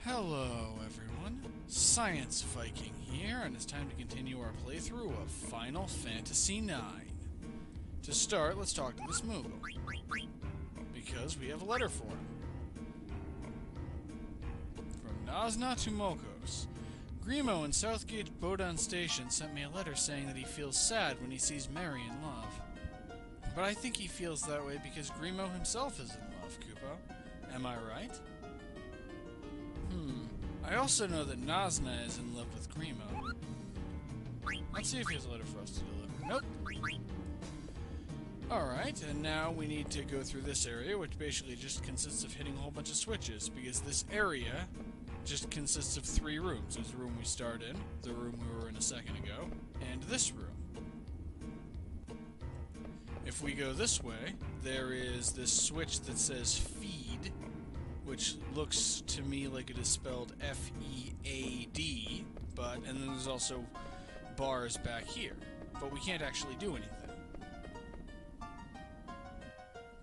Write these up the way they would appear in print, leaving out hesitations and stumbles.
Hello everyone, Science Viking here, and it's time to continue our playthrough of Final Fantasy IX. To start, let's talk to this Moogle, because we have a letter for him. From Nazna to Mokos. Grimo in Southgate Bodan Station sent me a letter saying that he feels sad when he sees Mary in love. But I think he feels that way because Grimo himself is in love, Kupo. Am I right? I also know that Nazna is in love with Grimo. Let's see if he has a letter for us to deliver. Nope. Alright, and now we need to go through this area, which basically just consists of hitting a whole bunch of switches, because this area just consists of 3 rooms. There's the room we start in, the room we were in a second ago, and this room. If we go this way, there is this switch that says feed, which looks to me like it is spelled F-E-A-D, and then there's also bars back here. But we can't actually do anything.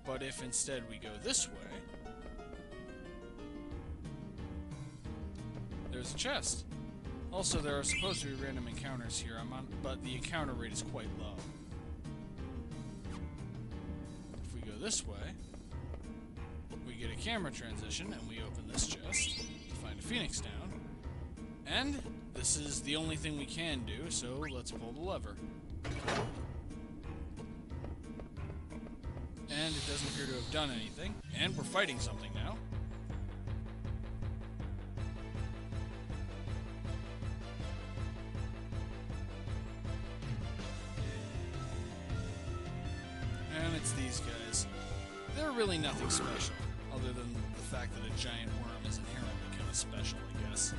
But if instead we go this way, there's a chest. Also, there are supposed to be random encounters here, but the encounter rate is quite low. If we go this way, we get a camera transition, and we open this chest to find a Phoenix down. And this is the only thing we can do, so let's pull the lever. And it doesn't appear to have done anything, and we're fighting something now. And it's these guys. They're really nothing special, other than the fact that a giant worm is inherently kind of special, I guess.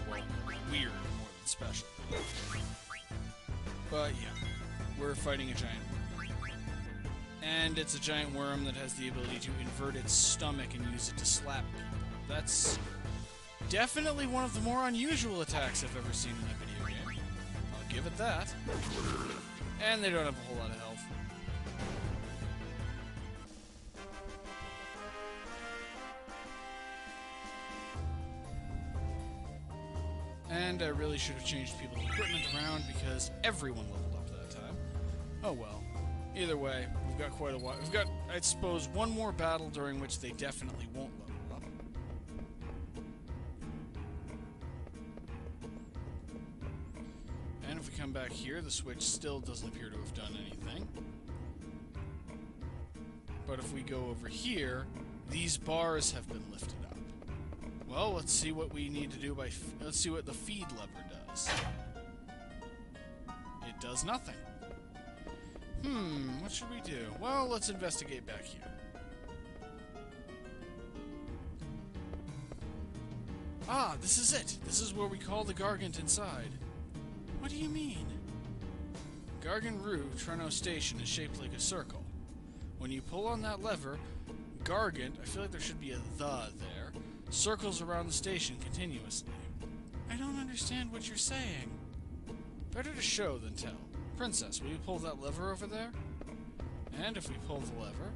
Or, well, weird more than special. But yeah, we're fighting a giant worm. And it's a giant worm that has the ability to invert its stomach and use it to slap people. That's definitely one of the more unusual attacks I've ever seen in a video game. I'll give it that. And they don't have a whole lot of health. And I really should have changed people's equipment around because everyone leveled up that time. Oh well. Either way, we've got quite a while. We've got, I suppose, one more battle during which they definitely won't level up. And if we come back here, the switch still doesn't appear to have done anything. But if we go over here, these bars have been lifted up. Well, let's see what we need to do let's see what the feed lever does. It does nothing. What should we do? Well, let's investigate back here. Ah, this is it! This is where we call the Gargant inside. What do you mean? Gargant Rue, Treno Station, is shaped like a circle. When you pull on that lever, Gargant, I feel like there should be a "the" there, circles around the station continuously. I don't understand what you're saying. Better to show than tell. Princess, will you pull that lever over there? And if we pull the lever...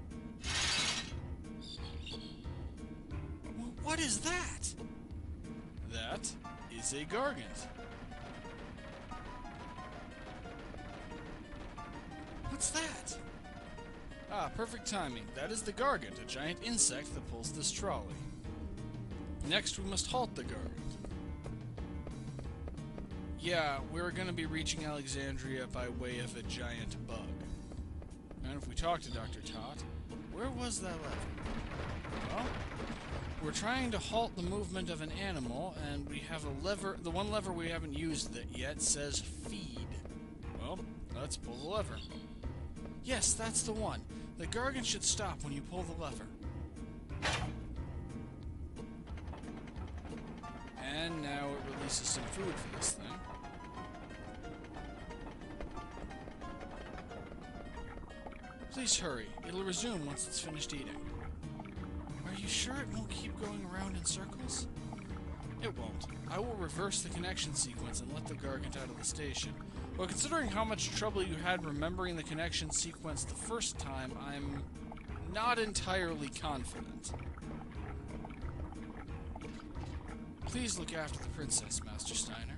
Well, what is that? That is a Gargant. What's that? Ah, perfect timing. That is the Gargant, a giant insect that pulls this trolley. Next, we must halt the Gargant. Yeah, we're gonna be reaching Alexandria by way of a giant bug. And if we talk to Dr. Tot, where was that lever? Well, we're trying to halt the movement of an animal, and we have a lever. The one lever we haven't used yet says feed. Well, let's pull the lever. Yes, that's the one. The Gargant should stop when you pull the lever. And now it releases some food for this thing. Please hurry. It'll resume once it's finished eating. Are you sure it won't keep going around in circles? It won't. I will reverse the connection sequence and let the Gargant out of the station. Well, considering how much trouble you had remembering the connection sequence the first time, I'm not entirely confident. Please look after the princess, Master Steiner.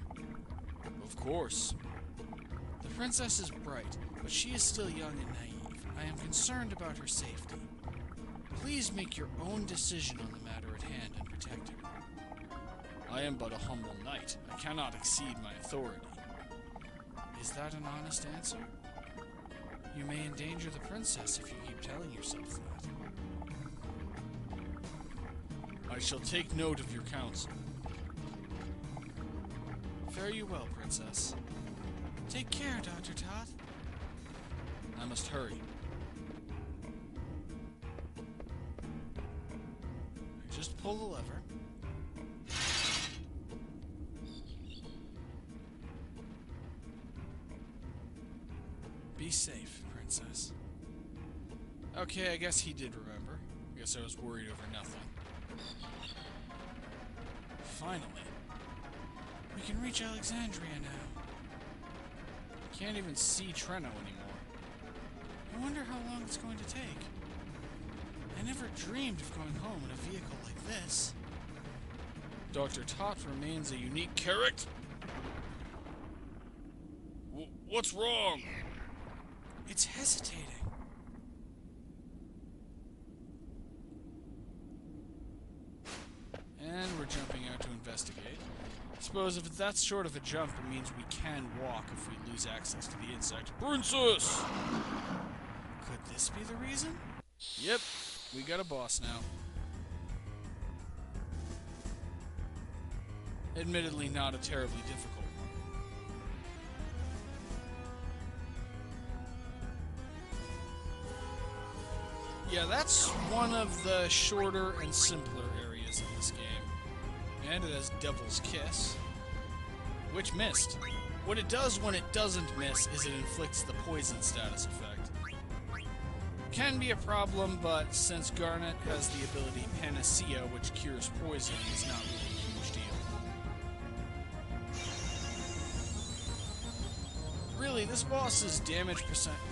Of course. The princess is bright, but she is still young and naive. I am concerned about her safety. Please make your own decision on the matter at hand and protect her. I am but a humble knight. I cannot exceed my authority. Is that an honest answer? You may endanger the princess if you keep telling yourself that. I shall take note of your counsel. Fare you well, princess. Take care, Dr. Todd. I must hurry. Just pull the lever. Be safe, princess. Okay, I guess he did remember. I guess I was worried over nothing. Finally. We can reach Alexandria now. Can't even see Treno anymore. I wonder how long it's going to take. I never dreamed of going home in a vehicle like this. Dr. Tot remains a unique character. What's wrong? It's hesitating. And we're jumping out to investigate. I suppose if that's short of a jump, it means we can walk if we lose access to the insect. Princess! Could this be the reason? Yep, we got a boss now. Admittedly, not a terribly difficult one. Yeah, that's one of the shorter and simpler areas in this game. And it has Devil's Kiss, which missed. What it does when it doesn't miss is it inflicts the poison status effect. Can be a problem, but since Garnet has the ability Panacea, which cures poison, it's not really a huge deal. Really, this boss's damage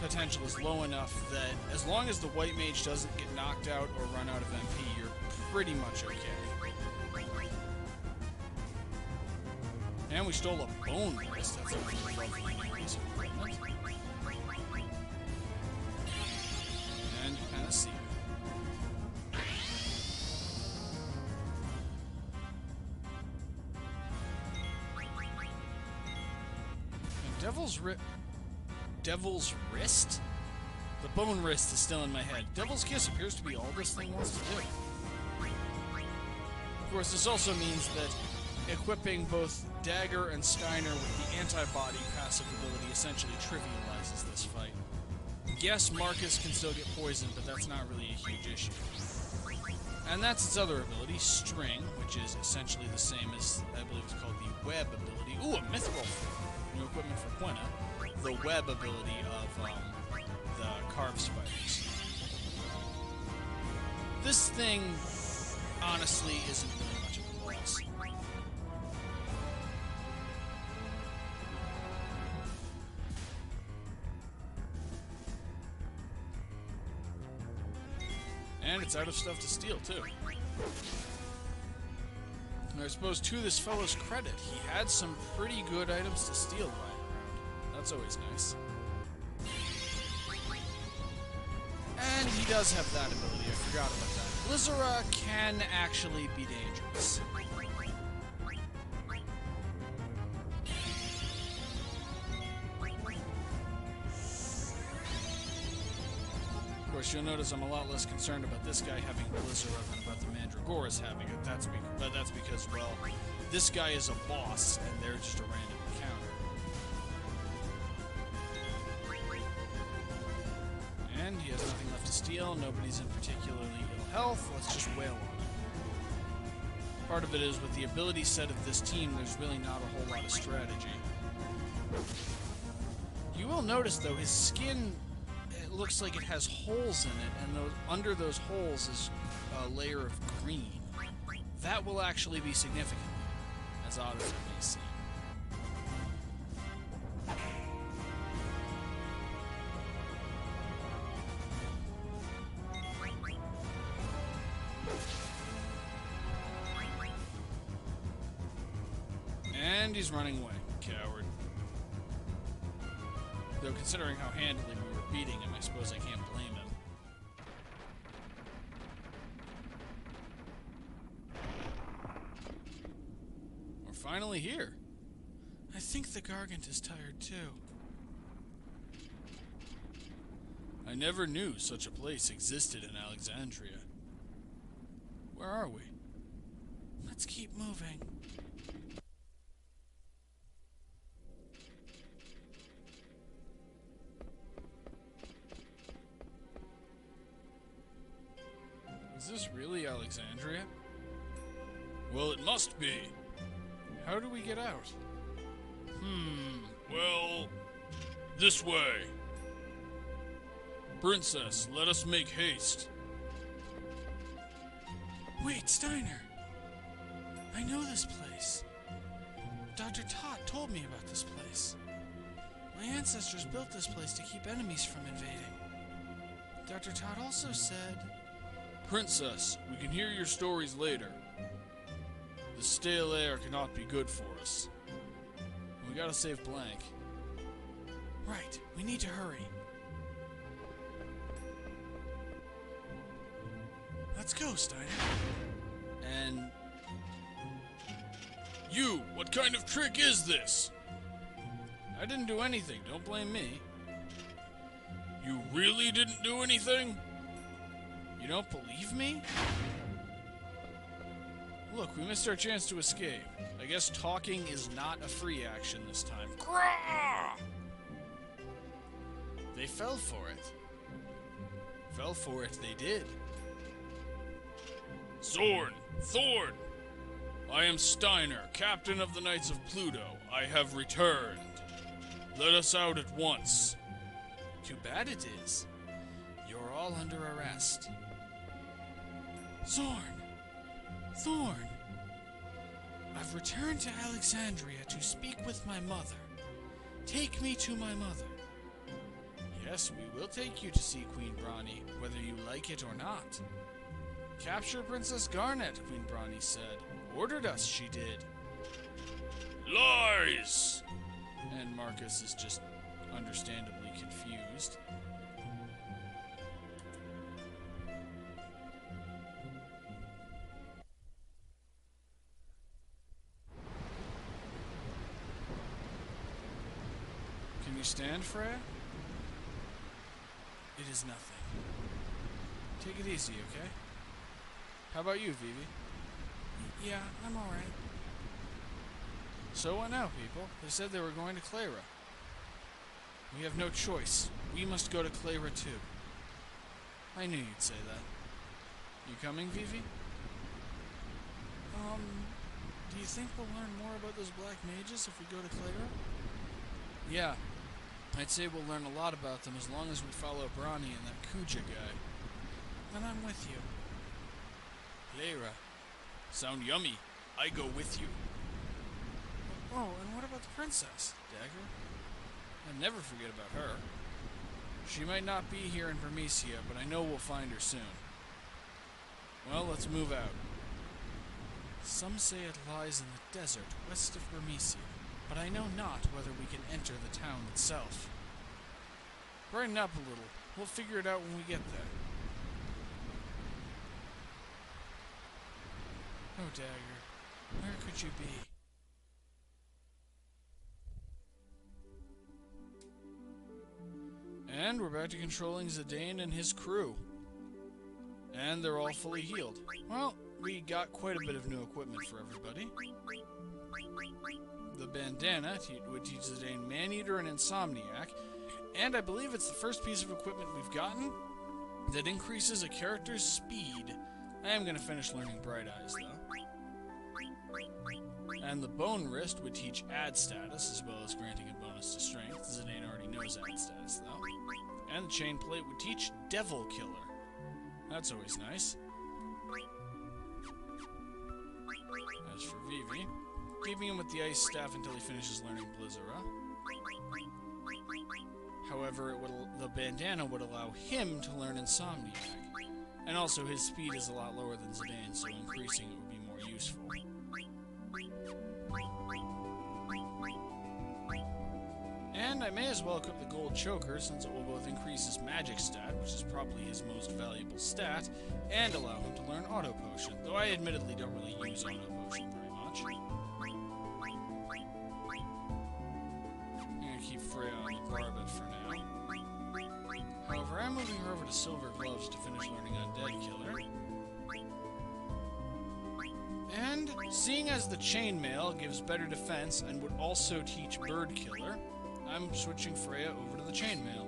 potential is low enough that as long as the White Mage doesn't get knocked out or run out of MP, you're pretty much okay. And we stole a bone wrist. That's a really lovely piece of equipment. And Panacea. And Devil's Wrist? The bone wrist is still in my head. Devil's Kiss appears to be all this thing wants to do. Of course, this also means that equipping both Dagger and Steiner with the antibody passive ability essentially trivializes this fight. Yes, Marcus can still get poisoned, but that's not really a huge issue. And that's its other ability, String, which is essentially the same as, I believe it's called the Web ability. Ooh, a Mithril! New equipment for Quina. The Web ability of the Carve Spiders. This thing, honestly, isn't really much of a boss. And it's out of stuff to steal, too. And I suppose, to this fellow's credit, he had some pretty good items to steal lying around. That's always nice. And he does have that ability, I forgot about that. Blizzara can actually be dangerous. Of course, you'll notice I'm a lot less concerned about this guy having Blizzara than about the Mandragoras having it. That's because, well, this guy is a boss, and they're just a random encounter. And he has nothing left to steal. Nobody's in particularly ill health. Let's just wail on him. Part of it is, with the ability set of this team, there's really not a whole lot of strategy. You will notice, though, his skin... It looks like it has holes in it, and under those holes is a layer of green. That will actually be significant, as odd as it may seem. And he's running away. Coward. Though considering how handily we were beating him, I suppose I can't blame him. We're finally here. I think the Gargant is tired too. I never knew such a place existed in Alexandria. Where are we? Let's keep moving. Is this really Alexandria? Well, it must be. How do we get out? Well, this way. Princess, let us make haste. Wait, Steiner. I know this place. Dr. Todd told me about this place. My ancestors built this place to keep enemies from invading. Dr. Todd also said... Princess, we can hear your stories later. The stale air cannot be good for us. We gotta save Blank. Right, we need to hurry. Let's go, Steiner. And... You! What kind of trick is this? I didn't do anything, don't blame me. You really didn't do anything? You don't believe me? Look, we missed our chance to escape. I guess talking is not a free action this time. Grah! They fell for it. Fell for it, they did. Zorn! Thorn! I am Steiner, captain of the Knights of Pluto. I have returned. Let us out at once. Too bad it is. You're all under arrest. Zorn! Thorn! I've returned to Alexandria to speak with my mother. Take me to my mother. Yes, we will take you to see Queen Brawny, whether you like it or not. Capture Princess Garnet, Queen Brawny said. Ordered us, she did. Lies! And Marcus is just understandably confused. Can you stand, Freya? It is nothing. Take it easy, okay? How about you, Vivi? Yeah, I'm alright. So what now, people? They said they were going to Clara. We have no choice. We must go to Clara too. I knew you'd say that. You coming, Vivi? Do you think we'll learn more about those black mages if we go to Clara? Yeah. I'd say we'll learn a lot about them as long as we follow Brawny and that Kuja guy. Then I'm with you. Clara. Sound yummy. I go with you. Oh, and what about the princess, Dagger? I'd never forget about her. She might not be here in Vermesia, but I know we'll find her soon. Well, let's move out. Some say it lies in the desert west of Vermesia, but I know not whether we can enter the town itself. Brighten up a little. We'll figure it out when we get there. Oh, Dagger, where could you be? And we're back to controlling Zidane and his crew. And they're all fully healed. Well, we got quite a bit of new equipment for everybody. The bandana would teach Zidane Maneater and Insomniac, and I believe it's the first piece of equipment we've gotten that increases a character's speed. I am going to finish learning Bright Eyes, though. And the Bone Wrist would teach Add status, as well as granting a bonus to Strength. Zidane already knows Add status, though. And the Chain Plate would teach Devil Killer. That's always nice. As for Vivi, keeping him with the Ice Staff until he finishes learning Blizzara. However, the bandana would allow him to learn Insomniac. And also, his speed is a lot lower than Zidane's, so increasing it would be more useful. And I may as well equip the gold choker, since it will both increase his magic stat, which is probably his most valuable stat, and allow him to learn auto potion, though I admittedly don't really use auto potion very much. I'm gonna keep Freya on the barbet for now. However, I'm moving her over to Silver Gloves to finish learning Undead Killer. And, seeing as the Chainmail gives better defense and would also teach Bird Killer, I'm switching Freya over to the Chainmail.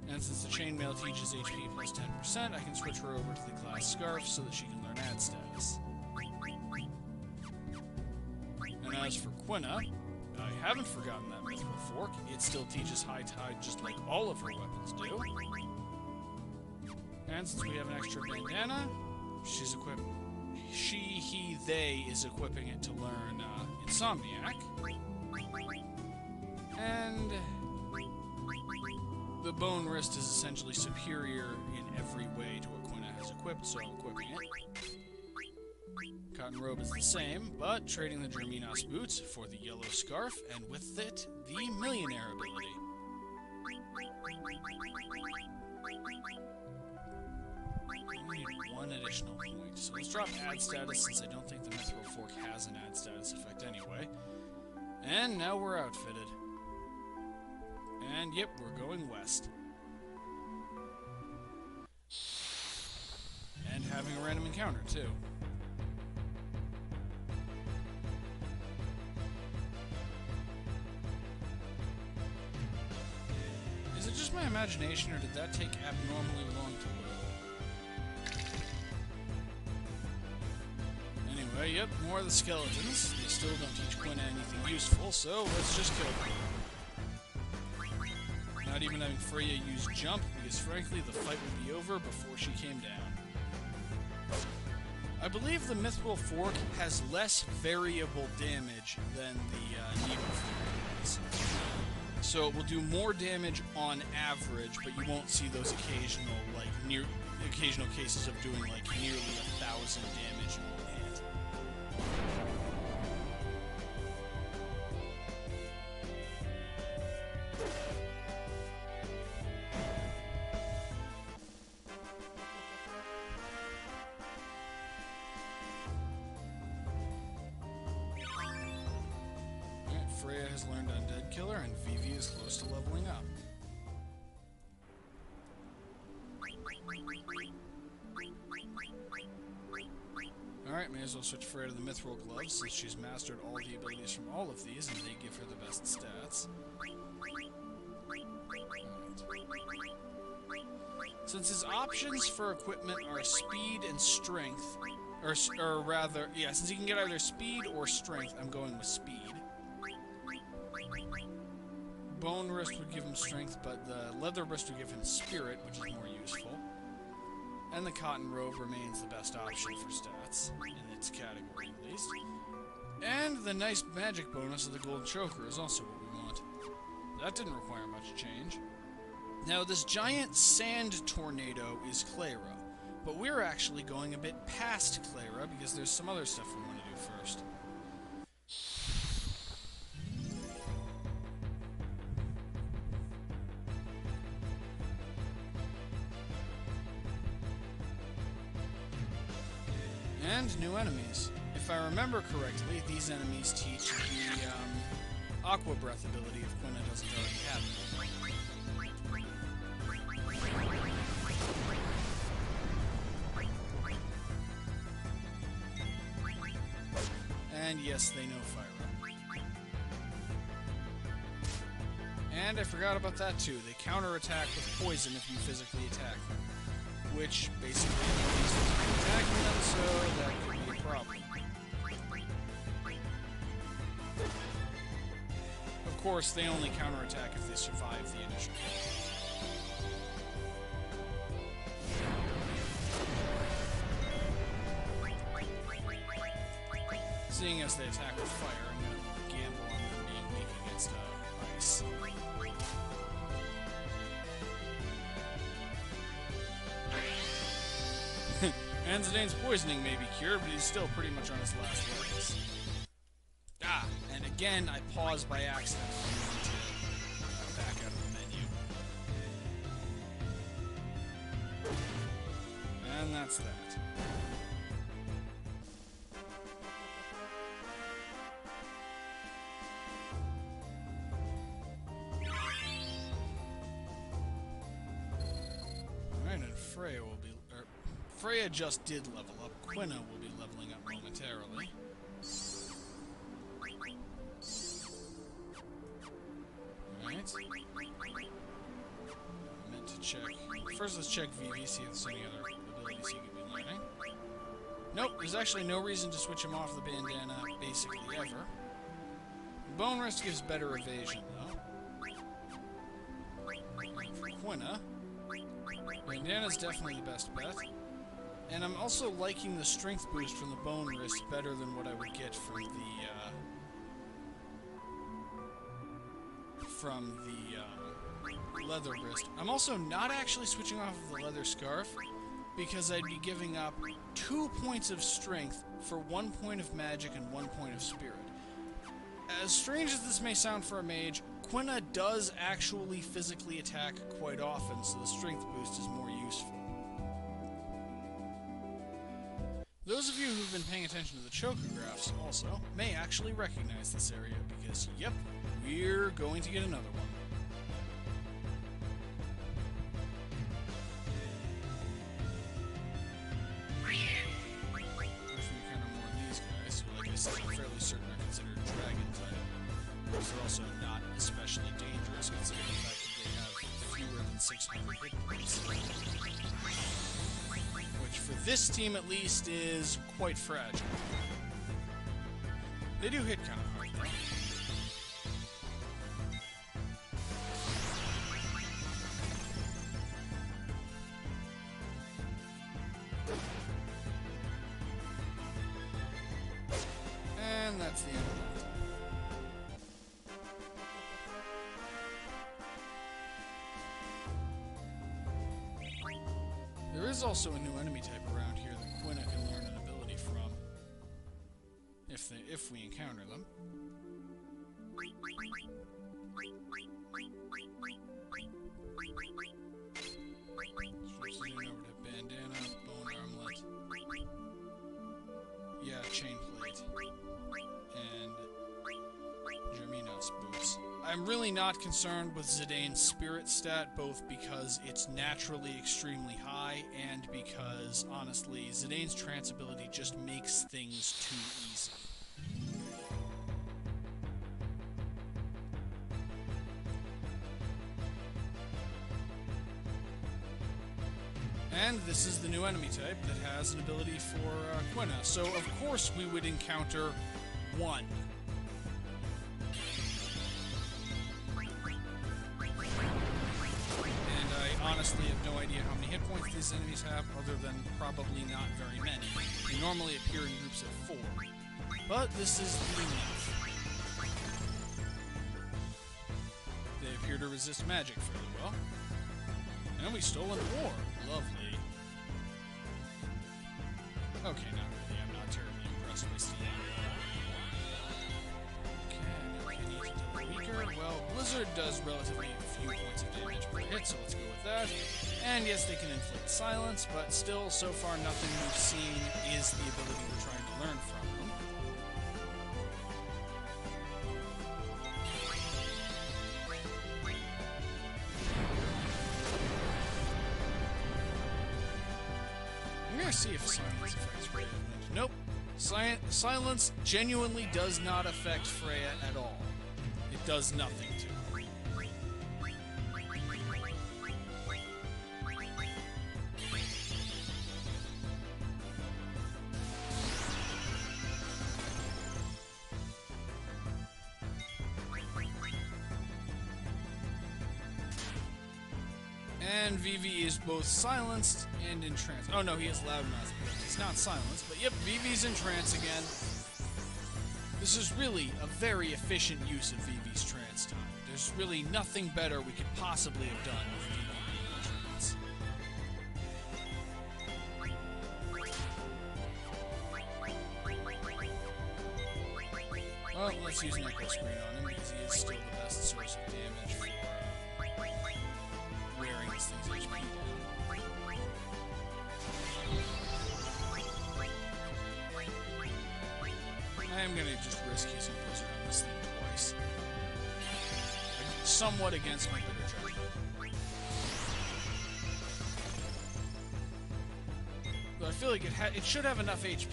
And since the Chainmail teaches HP plus 10%, I can switch her over to the class Scarf so that she can learn Ad status. And as for Quina, I haven't forgotten that Mithril Fork. It still teaches High Tide just like all of her weapons do. And since we have an extra bandana, she's equipped. She, he, they is equipping it to learn Insomniac. And the Bone Wrist is essentially superior in every way to what Quina has equipped, so I'm equipping it. Cotton Robe is the same, but trading the Germinos Boots for the Yellow Scarf, and with it, the Millionaire ability. We need one additional point, so let's drop Ad status since I don't think the Mithril Fork has an Ad status effect anyway. And now we're outfitted. And yep, we're going west. And having a random encounter, too. Is it just my imagination, or did that take abnormally long to load? Anyway, yep, more of the skeletons. They still don't teach Quina anything useful, so let's just kill them. Not even having Freya use jump, because frankly, the fight would be over before she came down. I believe the Mithril Fork has less variable damage than the Needle Fork does. So it will do more damage on average, but you won't see those occasional, occasional cases of doing like nearly 1,000 damage in one hit. Alright, Freya has learned Undead Killer, and Vivi is close to leveling up. Alright, may as well switch Freya to the Mithril Gloves, since she's mastered all the abilities from all of these, and they give her the best stats. Since his options for equipment are speed and strength, or rather, yeah, since he can get either speed or strength, I'm going with speed. Bone Wrist would give him strength, but the Leather Wrist would give him spirit, which is more useful. And the Cotton Robe remains the best option for stats, in its category at least. And the nice magic bonus of the Gold Choker is also what we want. That didn't require much change. Now, this giant sand tornado is Clara, but we're actually going a bit past Clara because there's some other stuff we want to do first. And new enemies. If I remember correctly, these enemies teach the Aqua Breath ability if Quina doesn't already have it. And yes, they know Fire. And I forgot about that too. They counterattack with poison if you physically attack them. Which basically means you're attacking them, so that could be a problem. Of course, they only counterattack if they survive the initial kill. Seeing as they attack with fire, I'm going to gamble on them being weak against ice. And Zidane's poisoning may be cured, but he's still pretty much on his last legs. again, I paused by accident to back out of the menu. And that's that. Alright, and Freya will be... Freya just did level up. Quina will be leveling up momentarily. Alright. I meant to check... First, let's check Vivi, see if there's any other abilities he could be learning. Nope, there's actually no reason to switch him off the bandana, basically, ever. Bone Wrist gives better evasion, though. And for Quina, bandana's definitely the best bet. And I'm also liking the strength boost from the Bone Wrist better than what I would get from the Leather Wrist. I'm also not actually switching off of the Leather Scarf, because I'd be giving up 2 points of strength for 1 point of magic and 1 point of spirit. As strange as this may sound for a mage, Quina does actually physically attack quite often, so the strength boost is more useful. Those of you who've been paying attention to the chocographs also may actually recognize this area, because, yep, we're going to get another one. I'm fairly certain are considered dragon type. They're also not especially dangerous, considering the fact that they have fewer than 600 hit points. Which, for this team at least, is quite fragile. They do hit kind of hard, though. And that's the end of that. There is also a new enemy type around here that Quina can learn an ability from, if we encounter them. Switching over to bandana, bone armlet. Yeah, chain plate. And Germinos boots. I'm really not concerned with Zidane's spirit stat, both because it's naturally extremely high, and because, honestly, Zidane's trance ability just makes things too easy. And this is the new enemy type that has an ability for Quina. So, of course, we would encounter one. And I honestly have no idea how many hit points these enemies have, other than probably not very many. They normally appear in groups of 4. But this is the enough. They appear to resist magic fairly well. And we stole an ore. Lovely. Okay, not really. I'm not terribly impressed with stealing an ore. Okay, now we need to do weaker. Well, Blizzard does relatively few points of damage per hit, so let's go with that. And yes, they can inflict silence, but still, so far, nothing we've seen is the ability we're trying to learn from them. I'm gonna see if silence affects Freya. Nope. Silence genuinely does not affect Freya at all. It does nothing to her. And Vivi is both silenced and in trance. Oh no, he is loud enough. He's not silenced, but yep, Vivi's in trance again. This is really a very efficient use of Vivi's trance time. There's really nothing better we could possibly have done with Vivi being in trance. Well, let's use an Echo Screen on him because he is still the best source of damage for wearing this thing's HP down. I am going to just risk using Blizzard on this thing twice. Somewhat against my better judgment. Though I feel like it should have enough HP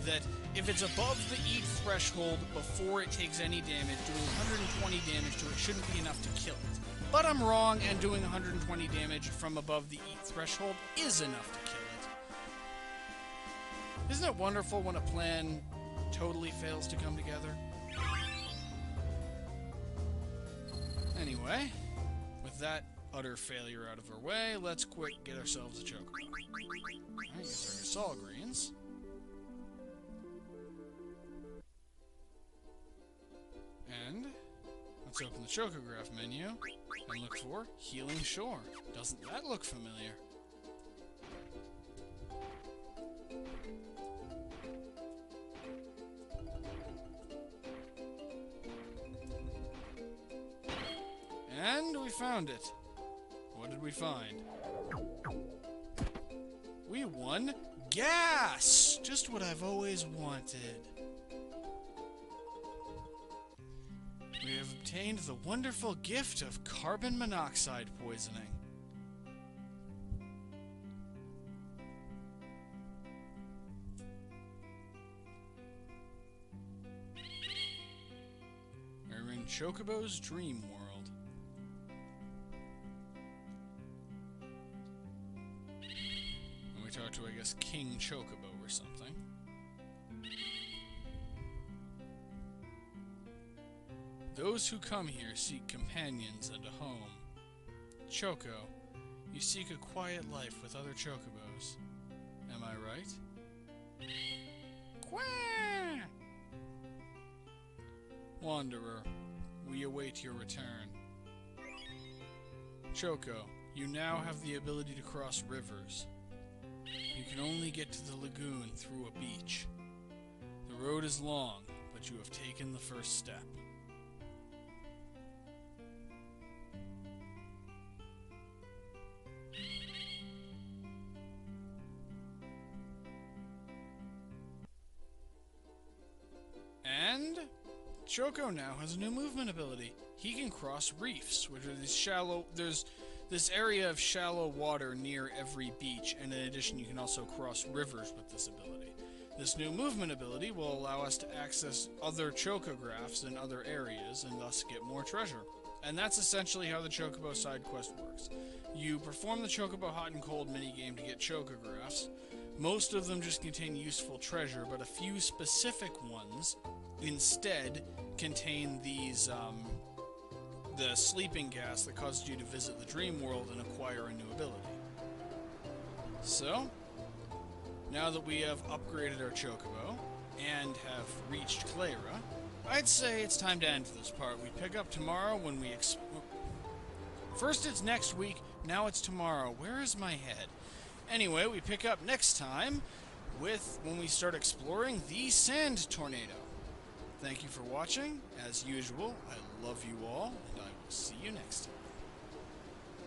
that if it's above the eat threshold before it takes any damage, doing 120 damage to it shouldn't be enough to kill it. But I'm wrong, and doing 120 damage from above the eat threshold is enough to kill it. Isn't it wonderful when a plan totally fails to come together? Anyway, with that utter failure out of our way, let's quick get ourselves a chocograph. Alright, use our Sol Greens. And let's open the chocograph menu and look for Healing Shore. Doesn't that look familiar? And we found it. What did we find? We won gas! Just what I've always wanted. We have obtained the wonderful gift of carbon monoxide poisoning. We're in Chocobo's dream world. And we talk to, I guess, King Chocobo or something. Those who come here seek companions and a home. Choco, you seek a quiet life with other chocobos. Am I right? Quack! Wanderer, we await your return. Choco, you now have the ability to cross rivers. You can only get to the lagoon through a beach. The road is long, but you have taken the first step. And Choco now has a new movement ability. He can cross reefs, which are these shallow... There's this area of shallow water near every beach, and in addition you can also cross rivers with this ability. This new movement ability will allow us to access other chocographs in other areas, and thus get more treasure. And that's essentially how the Chocobo side quest works. You perform the Chocobo Hot and Cold minigame to get chocographs. Most of them just contain useful treasure, but a few specific ones instead contain these, the sleeping gas that causes you to visit the dream world and acquire a new ability. So, now that we have upgraded our Chocobo and have reached Clara, I'd say it's time to end this part. We pick up tomorrow when we First it's next week, now it's tomorrow. Where is my head? Anyway, we pick up next time with when we start exploring the Sand Tornado. Thank you for watching. As usual, I love you all, and I will see you next time.